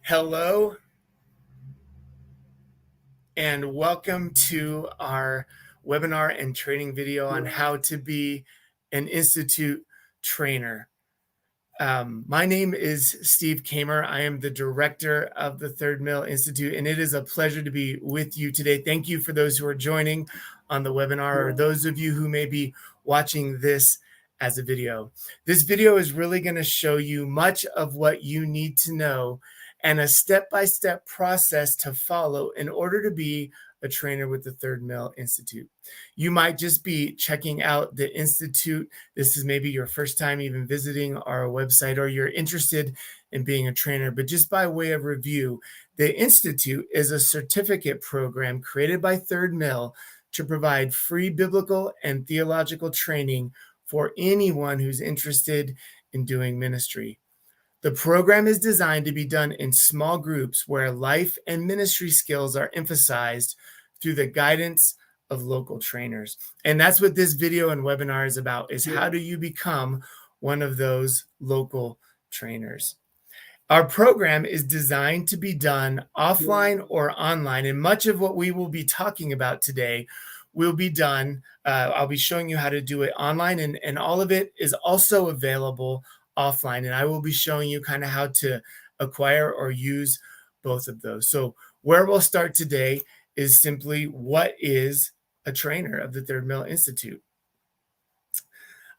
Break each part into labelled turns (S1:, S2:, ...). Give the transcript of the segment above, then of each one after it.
S1: Hello and welcome to our webinar and training video on how to be an Institute trainer. My name is Steve Kamer. I am the director of the Thirdmill Institute, and it is a pleasure to be with you today. Thank you for those who are joining on the webinar, or those of you who may be watching this as a video. This video is really going to show you much of what you need to know and a step-by-step process to follow in order to be a trainer with the Thirdmill Institute. You might just be checking out the Institute. This is maybe your first time even visiting our website, or you're interested in being a trainer. But just by way of review, the Institute is a certificate program created by Thirdmill to provide free biblical and theological training for anyone who's interested in doing ministry. The program is designed to be done in small groups where life and ministry skills are emphasized through the guidance of local trainers. And that's what this video and webinar is about, is how do you become one of those local trainers? Our program is designed to be done offline or online, and much of what we will be talking about today will be done. I'll be showing you how to do it online, and all of it is also available offline, and I will be showing you kind of how to acquire or use both of those. So where we'll start today is simply, what is a trainer of the Thirdmill Institute?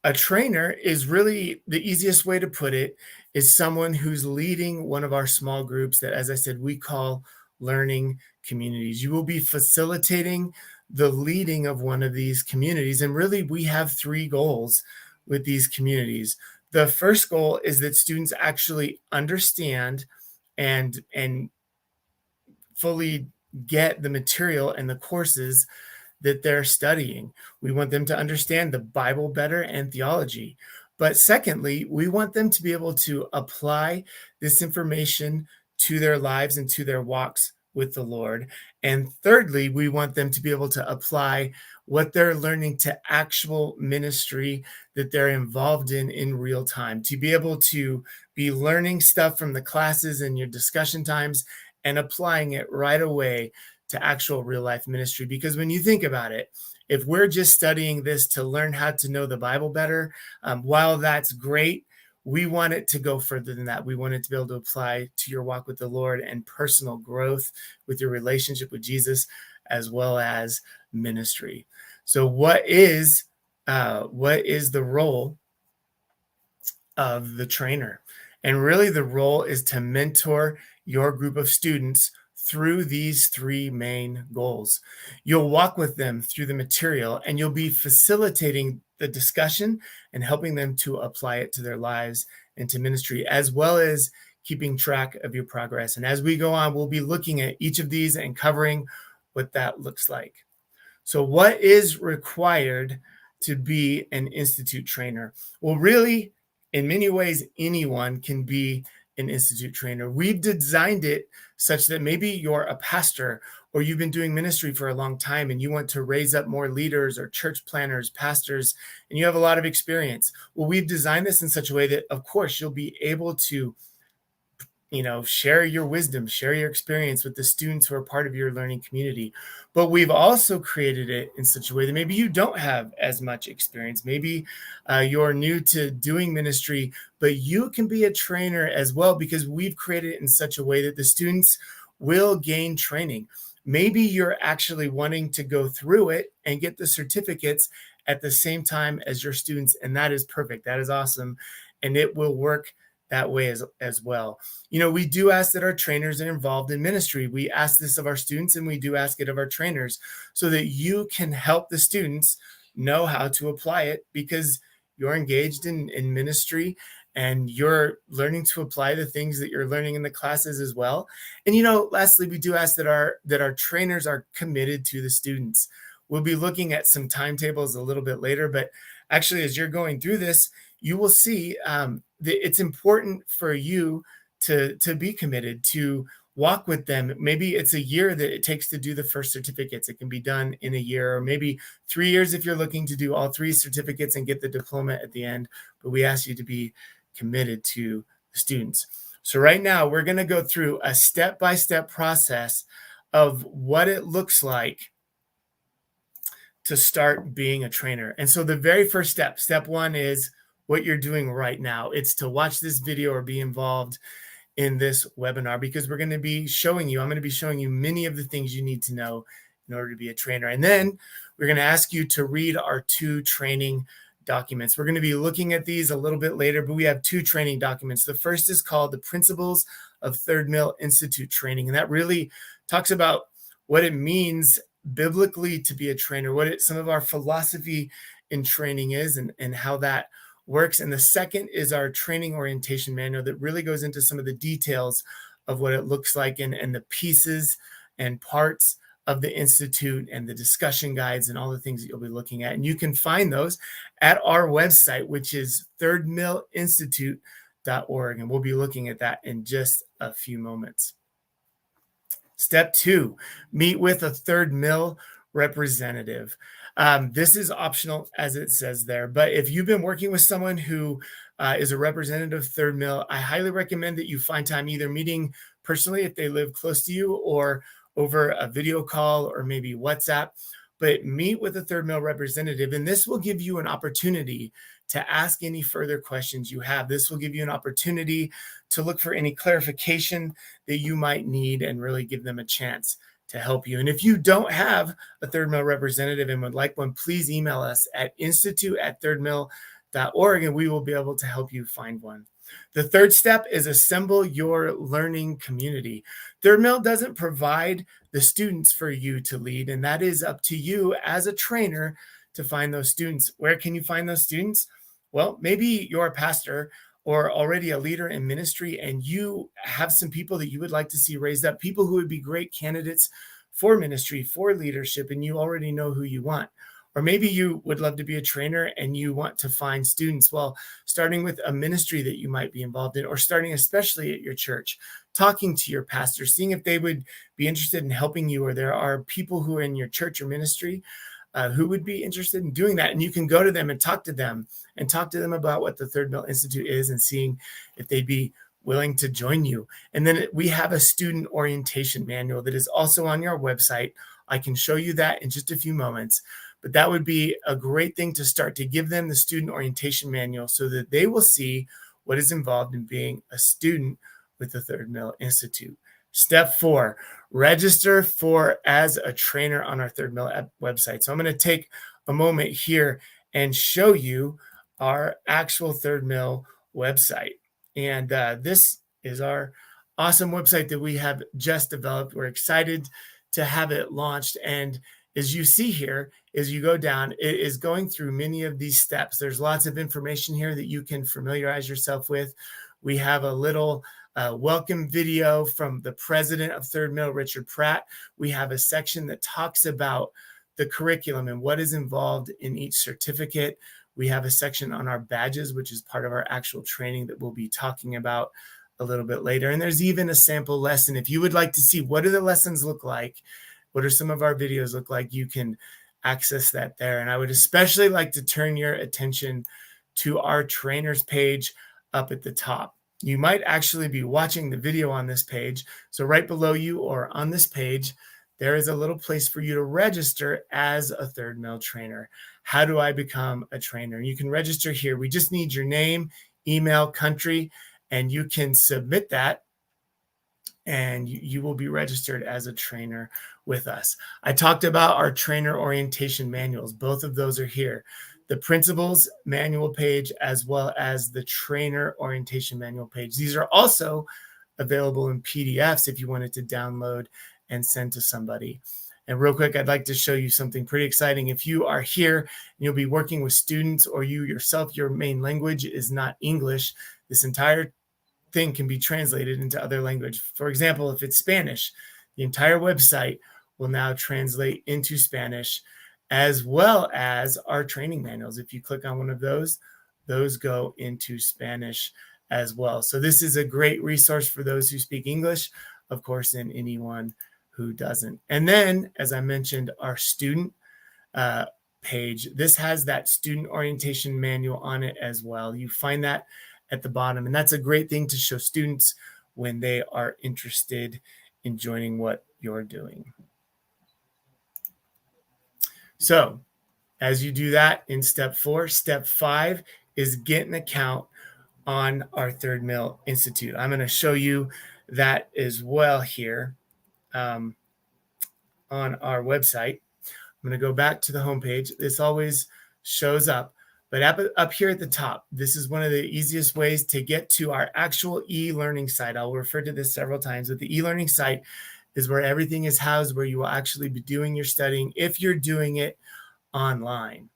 S1: A trainer is really, the easiest way to put it, is someone who's leading one of our small groups that, as I said, we call learning communities. You will be facilitating the leading of one of these communities. And really, we have three goals with these communities. The first goal is that students actually understand and fully get the material and the courses that they're studying. We want them to understand the Bible better and theology. But secondly, we want them to be able to apply this information to their lives and to their walks with the Lord. And thirdly, we want them to be able to apply what they're learning to actual ministry that they're involved in real time, to be able to be learning stuff from the classes and your discussion times and applying it right away to actual real life ministry. Because when you think about it, if we're just studying this to learn how to know the Bible better, while that's great, we want it to go further than that. We want it to be able to apply to your walk with the Lord and personal growth with your relationship with Jesus, as well as ministry. So what is the role of the trainer? And really, the role is to mentor your group of students through these three main goals. You'll walk with them through the material, and you'll be facilitating the discussion and helping them to apply it to their lives and to ministry, as well as keeping track of your progress. And as we go on, we'll be looking at each of these and covering what that looks like. So what is required to be an Institute trainer? Well, really, in many ways, anyone can be an Institute trainer. We've designed it such that maybe you're a pastor, or you've been doing ministry for a long time and you want to raise up more leaders or church planners, pastors, and you have a lot of experience. Well, we've designed this in such a way that, of course, you'll be able to share your wisdom, share your experience with the students who are part of your learning community. But we've also created it in such a way that maybe you don't have as much experience. Maybe you're new to doing ministry, but you can be a trainer as well, because we've created it in such a way that the students will gain training. Maybe you're actually wanting to go through it and get the certificates at the same time as your students, and that is perfect. That is awesome, and it will work that way as well. We do ask that our trainers are involved in ministry. We ask this of our students, and we do ask it of our trainers, so that you can help the students know how to apply it, because you're engaged in ministry and you're learning to apply the things that you're learning in the classes as well. And lastly, we do ask that our trainers are committed to the students. We'll be looking at some timetables a little bit later, but actually, as you're going through this, you will see that it's important for you to be committed, to walk with them. Maybe it's a year that it takes to do the first certificates. It can be done in a year, or maybe 3 years if you're looking to do all three certificates and get the diploma at the end. But we ask you to be committed to the students. So right now, we're going to go through a step-by-step process of what it looks like to start being a trainer. And so the very first step one is what you're doing right now. It's to watch this video or be involved in this webinar, because we're going to be showing you, I'm going to be showing you many of the things you need to know in order to be a trainer. And then we're going to ask you to read our 2 training documents. We're going to be looking at these a little bit later, but we have 2 training documents. The first is called The Principles of Thirdmill Institute Training. And that really talks about what it means biblically to be a trainer, what some of our philosophy in training is, and how that works. And the second is our training orientation manual that really goes into some of the details of what it looks like, and the pieces and parts of the Institute and the discussion guides and all the things that you'll be looking at. And you can find those at our website, which is thirdmillinstitute.org. And we'll be looking at that in just a few moments. Step 2, meet with a Thirdmill representative. This is optional, as it says there, but if you've been working with someone who is a representative of Thirdmill, I highly recommend that you find time either meeting personally if they live close to you, or over a video call, or maybe WhatsApp. But meet with a Thirdmill representative, and this will give you an opportunity to ask any further questions you have. This will give you an opportunity to look for any clarification that you might need, and really give them a chance to help you. And if you don't have a Thirdmill representative and would like one, please email us at institute@thirdmill.org, and we will be able to help you find one. The third step is assemble your learning community. Thirdmill doesn't provide the students for you to lead, and that is up to you as a trainer to find those students. Where can you find those students? Well, maybe you're a pastor or already a leader in ministry, and you have some people that you would like to see raised up, people who would be great candidates for ministry, for leadership, and you already know who you want. Or maybe you would love to be a trainer and you want to find students. Well, starting with a ministry that you might be involved in, or starting especially at your church, talking to your pastor, seeing if they would be interested in helping you, or there are people who are in your church or ministry who would be interested in doing that. And you can go to them and talk to them about what the Thirdmill Institute is, and seeing if they'd be willing to join you. And then we have a student orientation manual that is also on your website. I can show you that in just a few moments, but that would be a great thing to start, to give them the student orientation manual so that they will see what is involved in being a student with the Thirdmill Institute. Step 4, register as a trainer on our Thirdmill website. So I'm going to take a moment here and show you our actual Thirdmill website. And this is our awesome website that we have just developed. We're excited to have it launched. And as you see here, as you go down, it is going through many of these steps. There's lots of information here that you can familiarize yourself with. We have a little welcome video from the president of Thirdmill, Richard Pratt. We have a section that talks about the curriculum and what is involved in each certificate. We have a section on our badges, which is part of our actual training that we'll be talking about a little bit later. And there's even a sample lesson. If you would like to see what do the lessons look like, what are some of our videos look like, you can access that there. And I would especially like to turn your attention to our trainers page up at the top. You might actually be watching the video on this page. So right below you, or on this page, there is a little place for you to register as a Thirdmill trainer. How do I become a trainer? You can register here. We just need your name, email, country, and you can submit that, and you will be registered as a trainer with us. I talked about our trainer orientation manuals. Both of those are here. The principles manual page, as well as the trainer orientation manual page. These are also available in PDFs if you wanted to download and send to somebody. And real quick, I'd like to show you something pretty exciting. If you are here and you'll be working with students, or you yourself, your main language is not English, this entire thing can be translated into other language. For example, if it's Spanish, the entire website will now translate into Spanish, as well as our training manuals. If you click on one of those go into Spanish as well. So this is a great resource for those who speak English, of course, and anyone who doesn't. And then, as I mentioned, our student page, this has that student orientation manual on it as well. You find that at the bottom, and that's a great thing to show students when they are interested in joining what you're doing. So as you do that in step 4, step 5 is get an account on our Thirdmill Institute. I'm going to show you that as well here on our website. I'm going to go back to the homepage. This always shows up, but up here at the top, this is one of the easiest ways to get to our actual e-learning site. I'll refer to this several times, but the e-learning site is where everything is housed, where you will actually be doing your studying if you're doing it online.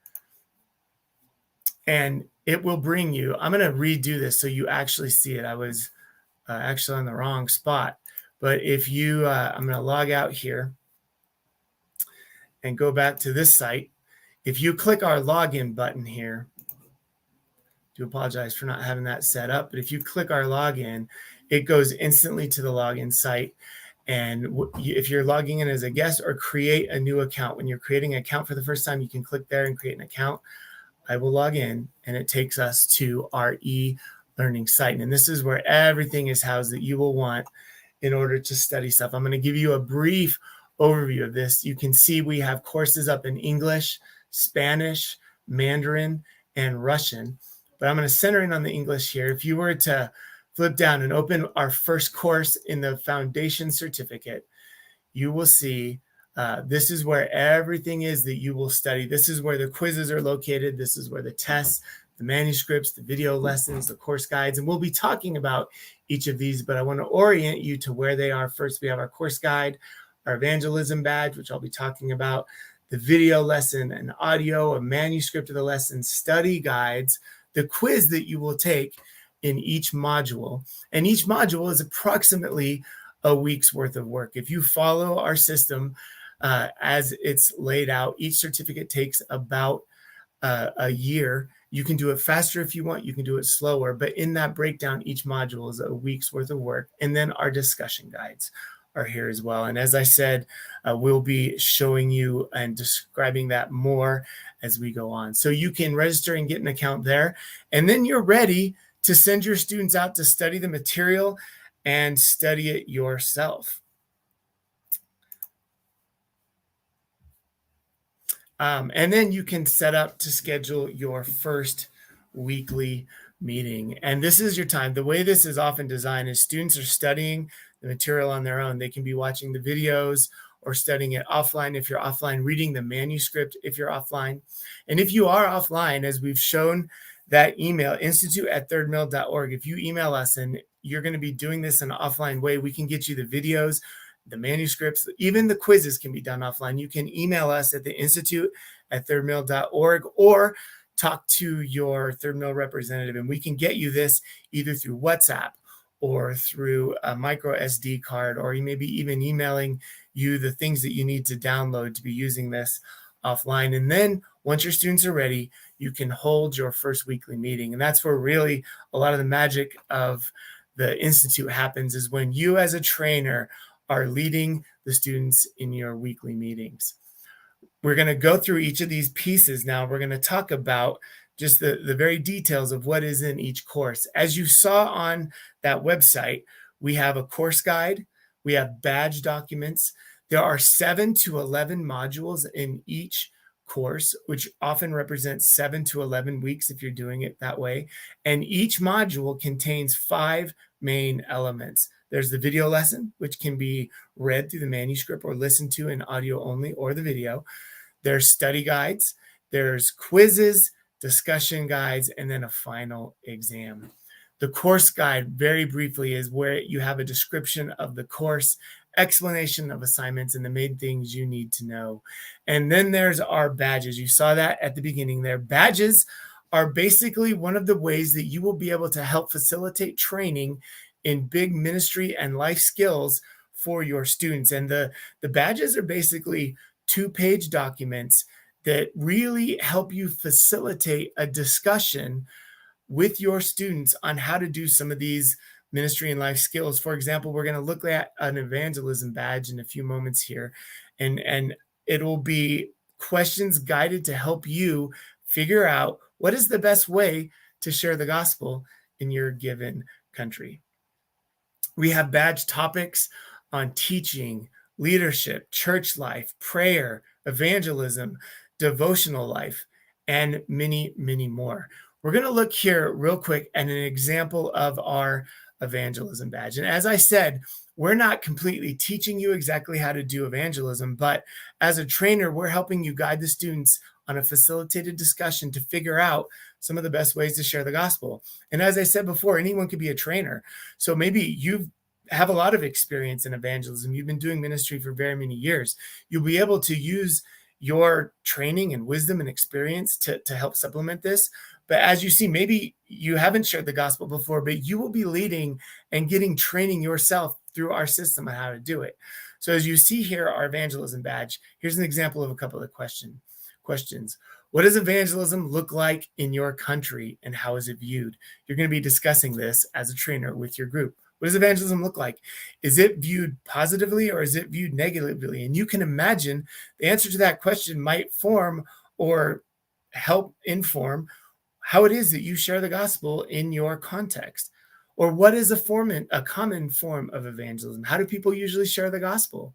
S1: And it will bring you, I'm going to redo this so you actually see it. I was actually on the wrong spot, but if you, I'm going to log out here and go back to this site. If you click our login button here, I do apologize for not having that set up, but if you click our login, it goes instantly to the login site. And if you're logging in as a guest or create a new account, when you're creating an account for the first time, you can click there and create an account. I will log in and it takes us to our e-learning site. And this is where everything is housed that you will want in order to study stuff. I'm going to give you a brief overview of this. You can see we have courses up in English, Spanish, Mandarin, and Russian. But I'm going to center in on the English here. If you were to flip down and open our first course in the foundation certificate, you will see this is where everything is that you will study. This is where the quizzes are located. This is where the tests, the manuscripts, the video lessons, the course guides, and we'll be talking about each of these, but I want to orient you to where they are. First, we have our course guide, our Evangelism Badge, which I'll be talking about, the video lesson and audio, a manuscript of the lesson, study guides, the quiz that you will take in each module. And each module is approximately a week's worth of work. If you follow our system as it's laid out, each certificate takes about a year. You can do it faster if you want. You can do it slower. But in that breakdown, each module is a week's worth of work. And then our discussion guides are here as well. And as I said, we'll be showing you and describing that more as we go on. So you can register and get an account there. And then you're ready to send your students out to study the material and study it yourself. And then you can set up to schedule your first weekly meeting. And this is your time. The way this is often designed is students are studying the material on their own. They can be watching the videos or studying it offline if you're offline, reading the manuscript if you're offline. And if you are offline, as we've shown that email, institute@thirdmill.org, if you email us and you're going to be doing this in an offline way, we can get you the videos, the manuscripts, even the quizzes can be done offline. You can email us at the institute@thirdmill.org or talk to your Thirdmill representative, and we can get you this either through WhatsApp or through a micro SD card, or you may be even emailing you the things that you need to download to be using this offline. And then once your students are ready, you can hold your first weekly meeting. And that's where really a lot of the magic of the Institute happens, is when you as a trainer are leading the students in your weekly meetings. We're going to go through each of these pieces now. We're going to talk about just the very details of what is in each course. As you saw on that website, we have a course guide, we have badge documents. There are 7 to 11 modules in each course, which often represents 7 to 11 weeks if you're doing it that way. And each module contains 5 main elements. There's the video lesson, which can be read through the manuscript or listened to in audio only or the video. There's study guides, there's quizzes, discussion guides, and then a final exam. The course guide, very briefly, is where you have a description of the course, explanation of assignments, and the main things you need to know. And then there's our badges. You saw that at the beginning there. Badges are basically one of the ways that you will be able to help facilitate training in big ministry and life skills for your students. And the badges are basically 2-page documents that really help you facilitate a discussion with your students on how to do some of these ministry and life skills. For example, we're going to look at an evangelism badge in a few moments here, and it will be questions guided to help you figure out what is the best way to share the gospel in your given country. We have badge topics on teaching, leadership, church life, prayer, evangelism, devotional life, and many, many more. We're going to look here real quick at an example of our evangelism badge. And as I said, we're not completely teaching you exactly how to do evangelism, but as a trainer, we're helping you guide the students on a facilitated discussion to figure out some of the best ways to share the gospel. And as I said before, anyone could be a trainer. So maybe you have a lot of experience in evangelism. You've been doing ministry for very many years. You'll be able to use your training and wisdom and experience to help supplement this. But as you see, maybe you haven't shared the gospel before, but you will be leading and getting training yourself through our system on how to do it. So as you see here, our evangelism badge, here's an example of a couple of questions. What does evangelism look like in your country and how is it viewed? You're going to be discussing this as a trainer with your group. What does evangelism look like? Is it viewed positively or is it viewed negatively? And you can imagine the answer to that question might form or help inform how it is that you share the gospel in your context. Or what is a common form of evangelism? How do people usually share the gospel?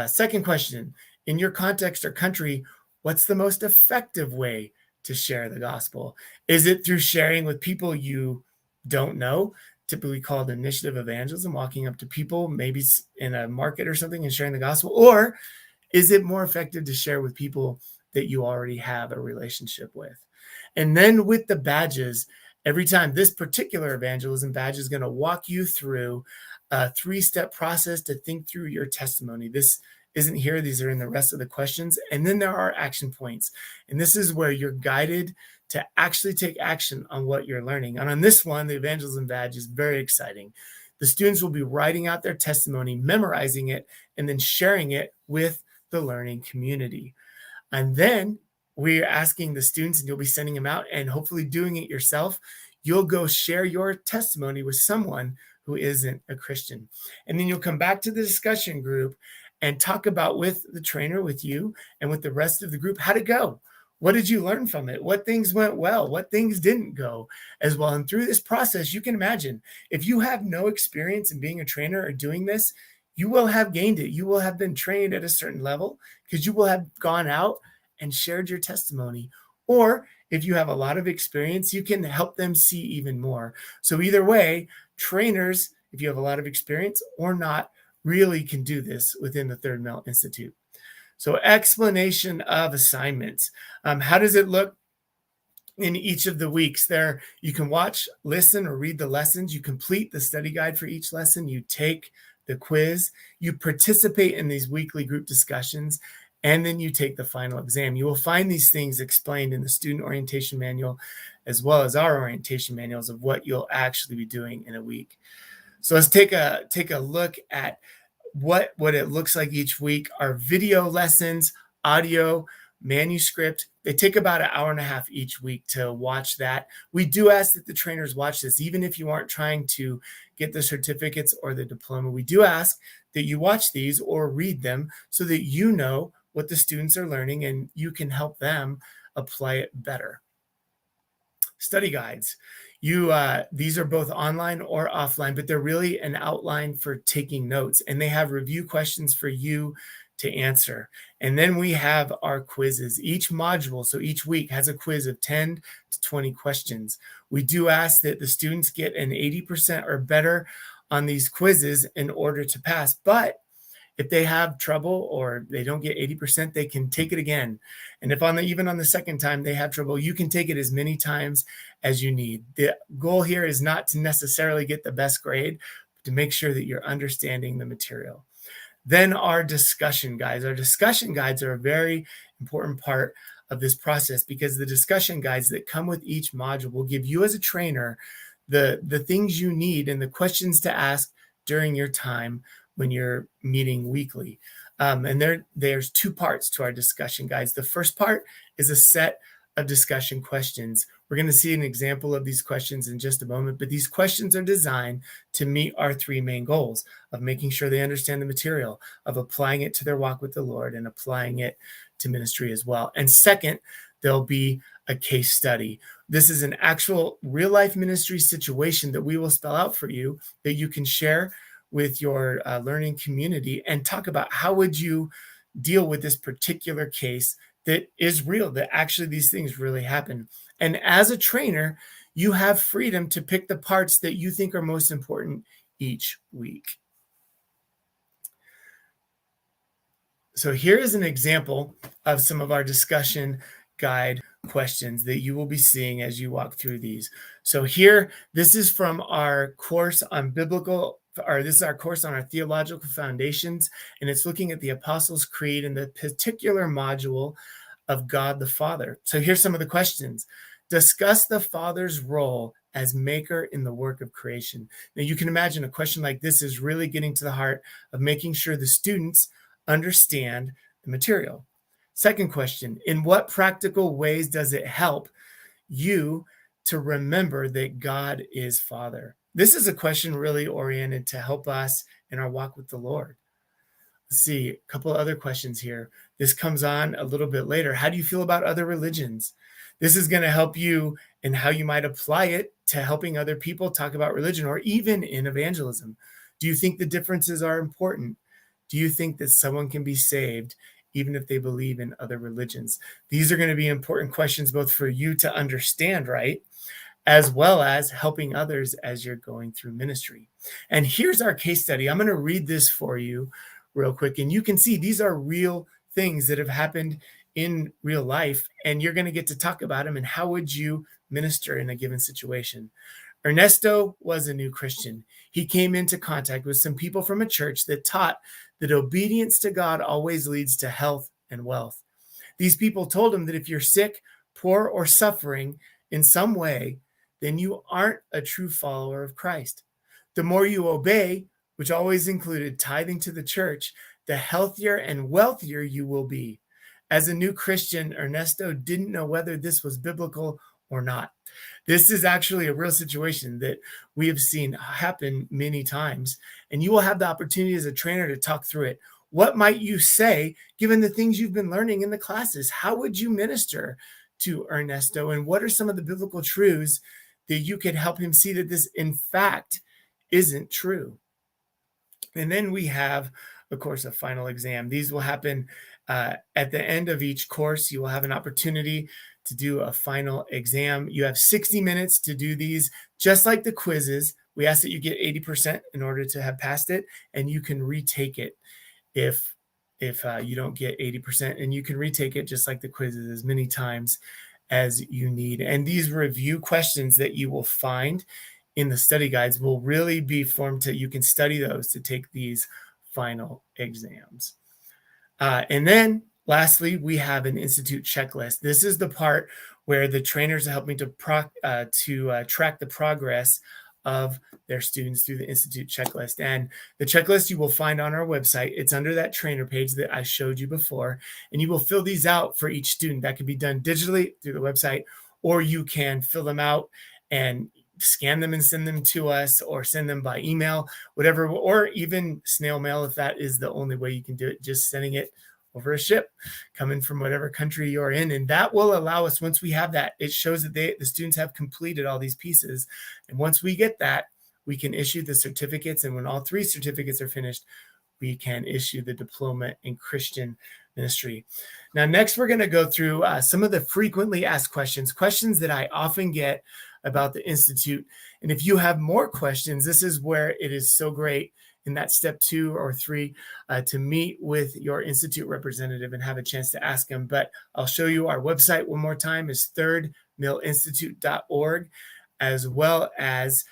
S1: Second question, in your context or country, what's the most effective way to share the gospel? Is it through sharing with people you don't know, typically called initiative evangelism, walking up to people, maybe in a market or something and sharing the gospel? Or is it more effective to share with people that you already have a relationship with? And then with the badges, every time this particular evangelism badge is going to walk you through a 3-step process to think through your testimony. This isn't here. These are in the rest of the questions. And then there are action points. And this is where you're guided to actually take action on what you're learning. And on this one, the evangelism badge is very exciting. The students will be writing out their testimony, memorizing it, and then sharing it with the learning community. And then we're asking the students, and you'll be sending them out and hopefully doing it yourself. You'll go share your testimony with someone who isn't a Christian. And then you'll come back to the discussion group and talk about with the trainer, with you, and with the rest of the group, how'd it go? What did you learn from it? What things went well? What things didn't go as well? And through this process, you can imagine, if you have no experience in being a trainer or doing this, you will have gained it. You will have been trained at a certain level because you will have gone out and shared your testimony. Or if you have a lot of experience, you can help them see even more. So either way, trainers, if you have a lot of experience or not, really can do this within the Thirdmill Institute. So explanation of assignments. How does it look in each of the weeks? There, you can watch, listen, or read the lessons. You complete the study guide for each lesson. You take the quiz. You participate in these weekly group discussions, and then you take the final exam. You will find these things explained in the student orientation manual, as well as our orientation manuals of what you'll actually be doing in a week. So let's take a look at what it looks like each week. Our video lessons, audio, manuscript, they take about an hour and a half each week to watch that. We do ask that the trainers watch this, even if you aren't trying to get the certificates or the diploma. We do ask that you watch these or read them so that you know what the students are learning and you can help them apply it better. Study guides. These are both online or offline, but they're really an outline for taking notes, and they have review questions for you to answer. And then we have our quizzes. Each module, so each week, has a quiz of 10 to 20 questions. We do ask that the students get an 80% or better on these quizzes in order to pass, but if they have trouble or they don't get 80%, they can take it again. And if even on the second time they have trouble, you can take it as many times as you need. The goal here is not to necessarily get the best grade, but to make sure that you're understanding the material. Then our discussion guides. Our discussion guides are a very important part of this process because the discussion guides that come with each module will give you as a trainer the things you need and the questions to ask during your time when you're meeting weekly. And there's 2 parts to our discussion guides. The first part is a set of discussion questions. We're going to see an example of these questions in just a moment, but these questions are designed to meet our 3 main goals of making sure they understand the material, of applying it to their walk with the Lord, and applying it to ministry as well. And second, there'll be a case study. This is an actual real life ministry situation that we will spell out for you that you can share with your learning community and talk about how would you deal with this particular case that is real, that actually these things really happen. And as a trainer, you have freedom to pick the parts that you think are most important each week. So here is an example of some of our discussion guide questions that you will be seeing as you walk through these. So here, this is from our course on this is our course on our theological foundations, and it's looking at the Apostles' Creed in the particular module of God the Father. So here's some of the questions. Discuss the Father's role as maker in the work of creation. Now you can imagine a question like this is really getting to the heart of making sure the students understand the material. Second question, in what practical ways does it help you to remember that God is Father? This is a question really oriented to help us in our walk with the Lord. Let's see, a couple of other questions here. This comes on a little bit later. How do you feel about other religions? This is going to help you in how you might apply it to helping other people talk about religion or even in evangelism. Do you think the differences are important? Do you think that someone can be saved even if they believe in other religions? These are going to be important questions both for you to understand, right? As well as helping others as you're going through ministry. And here's our case study. I'm going to read this for you real quick. And you can see these are real things that have happened in real life. And you're going to get to talk about them and how would you minister in a given situation. Ernesto was a new Christian. He came into contact with some people from a church that taught that obedience to God always leads to health and wealth. These people told him that if you're sick, poor, or suffering in some way, then you aren't a true follower of Christ. The more you obey, which always included tithing to the church, the healthier and wealthier you will be. As a new Christian, Ernesto didn't know whether this was biblical or not. This is actually a real situation that we have seen happen many times, and you will have the opportunity as a trainer to talk through it. What might you say, given the things you've been learning in the classes? How would you minister to Ernesto, and what are some of the biblical truths that you could help him see that this, in fact, isn't true? And then we have, of course, a final exam. These will happen at the end of each course. You will have an opportunity to do a final exam. You have 60 minutes to do these, just like the quizzes. We ask that you get 80% in order to have passed it, and you can retake it if you don't get 80%, and you can retake it just like the quizzes as many times as you need. And these review questions that you will find in the study guides will really be formed to, you can study those to take these final exams. And then lastly, we have an Institute checklist. This is the part where the trainers are helping to track the progress of their students through the Institute checklist. And the checklist you will find on our website. It's under that trainer page that I showed you before. And you will fill these out for each student. That can be done digitally through the website, or you can fill them out and scan them and send them to us, or send them by email, whatever, or even snail mail if that is the only way you can do it, just sending it over a ship coming from whatever country you're in. And that will allow us, once we have that, it shows that the students have completed all these pieces. And once we get that, we can issue the certificates. And when all 3 certificates are finished, we can issue the diploma in Christian ministry. Now, next, we're going to go through some of the frequently asked questions that I often get about the Institute. And if you have more questions, this is where it is so great in that step 2 or 3 to meet with your Institute representative and have a chance to ask them. But I'll show you our website one more time is thirdmillinstitute.org, as well as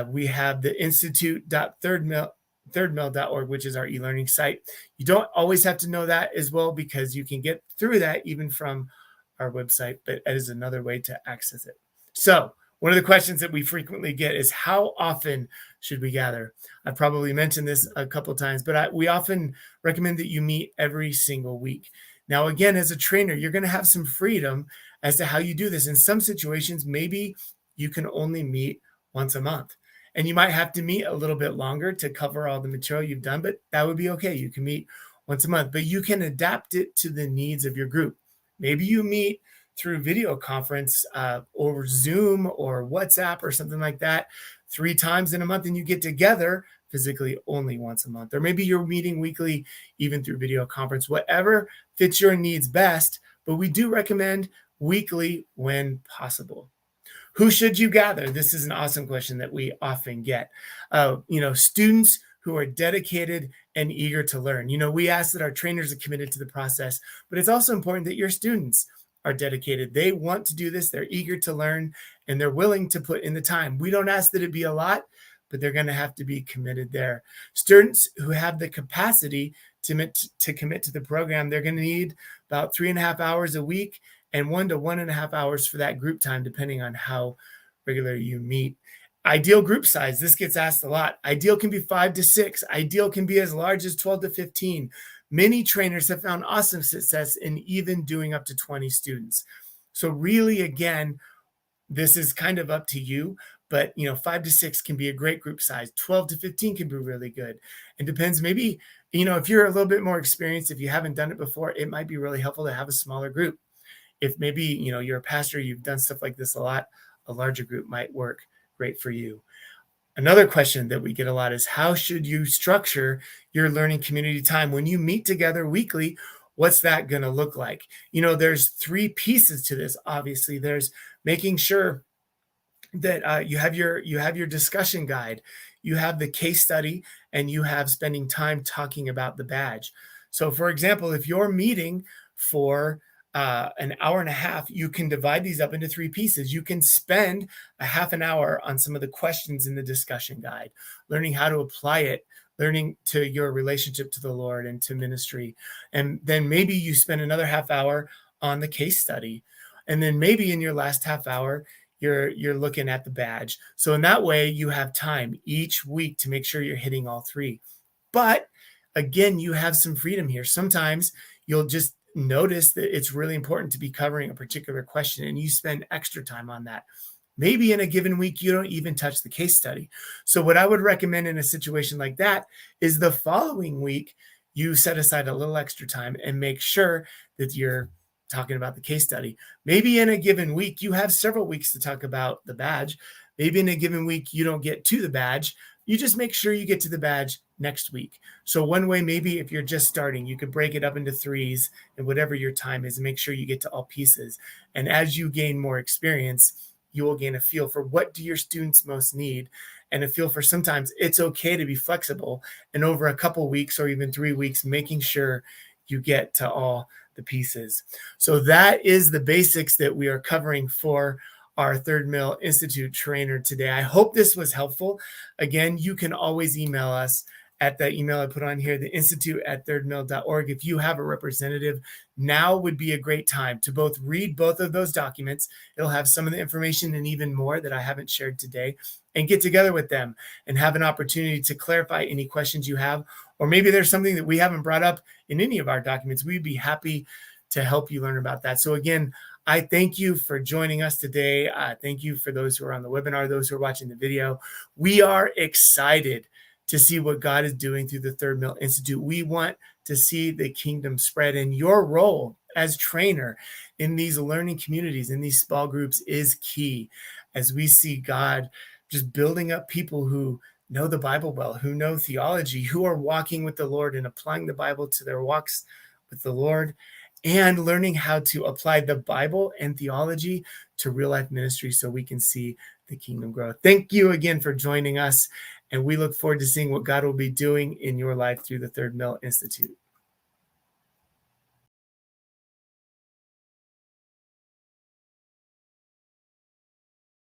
S1: we have the institute.thirdmill.org, which is our e-learning site. You don't always have to know that as well, because you can get through that even from our website, but it is another way to access it. So one of the questions that we frequently get is, how often should we gather? I've probably mentioned this a couple of times, but we often recommend that you meet every single week. Now, again, as a trainer, you're going to have some freedom as to how you do this. In some situations, maybe you can only meet once a month, and you might have to meet a little bit longer to cover all the material you've done, but that would be okay. You can meet once a month, but you can adapt it to the needs of your group. Maybe you meet through video conference or Zoom or WhatsApp or something like that 3 times in a month, and you get together physically only once a month. Or maybe you're meeting weekly, even through video conference, whatever fits your needs best. But we do recommend weekly when possible. Who should you gather? This is an awesome question that we often get. Students who are dedicated and eager to learn. We ask that our trainers are committed to the process, but it's also important that your students are dedicated. They want to do this. They're eager to learn, and they're willing to put in the time. We don't ask that it be a lot, but they're going to have to be committed there. Students who have the capacity to commit to the program, they're going to need about 3.5 hours a week and 1 to 1.5 hours for that group time, depending on how regular you meet. Ideal group size, this gets asked a lot. Ideal can be 5 to 6. Ideal can be as large as 12 to 15. Many trainers have found awesome success in even doing up to 20 students. So really, again, this is kind of up to you, but 5 to 6 can be a great group size. 12 to 15 can be really good. It depends. Maybe, if you're a little bit more experienced, if you haven't done it before, it might be really helpful to have a smaller group. If maybe, you're a pastor, you've done stuff like this a lot, a larger group might work great for you. Another question that we get a lot is, how should you structure your learning community time? When you meet together weekly, what's that going to look like? There's 3 pieces to this. Obviously, there's making sure that you have your discussion guide, you have the case study, and you have spending time talking about the badge. So, for example, if you're meeting for an hour and a half, you can divide these up into 3 pieces. You can spend a half an hour on some of the questions in the discussion guide, learning how to apply it, learning to your relationship to the Lord and to ministry. And then maybe you spend another half hour on the case study. And then maybe in your last half hour, you're looking at the badge. So in that way, you have time each week to make sure you're hitting all 3. But again, you have some freedom here. Sometimes you'll just notice that it's really important to be covering a particular question, and you spend extra time on that. Maybe in a given week, you don't even touch the case study. So what I would recommend in a situation like that is the following week, you set aside a little extra time and make sure that you're talking about the case study. Maybe in a given week, you have several weeks to talk about the badge. Maybe in a given week, you don't get to the badge. You just make sure you get to the badge next week. So one way, maybe if you're just starting, you could break it up into 3s and whatever your time is, and make sure you get to all pieces. And as you gain more experience, you will gain a feel for what do your students most need, and a feel for sometimes it's okay to be flexible, and over a couple weeks or even 3 weeks, making sure you get to all the pieces. So that is the basics that we are covering for our Thirdmill Institute trainer today. I hope this was helpful. Again, you can always email us at the email I put on here, the institute@thirdmill.org. If you have a representative, now would be a great time to both read both of those documents. It'll have some of the information and even more that I haven't shared today, and get together with them and have an opportunity to clarify any questions you have. Or maybe there's something that we haven't brought up in any of our documents. We'd be happy to help you learn about that. So again, I thank you for joining us today. Thank you for those who are on the webinar, those who are watching the video. We are excited to see what God is doing through the Thirdmill Institute. We want to see the kingdom spread, and your role as trainer in these learning communities, in these small groups, is key as we see God just building up people who know the Bible well, who know theology, who are walking with the Lord and applying the Bible to their walks with the Lord, and learning how to apply the Bible and theology to real life ministry so we can see the kingdom grow. Thank you again for joining us, and we look forward to seeing what God will be doing in your life through the Thirdmill Institute.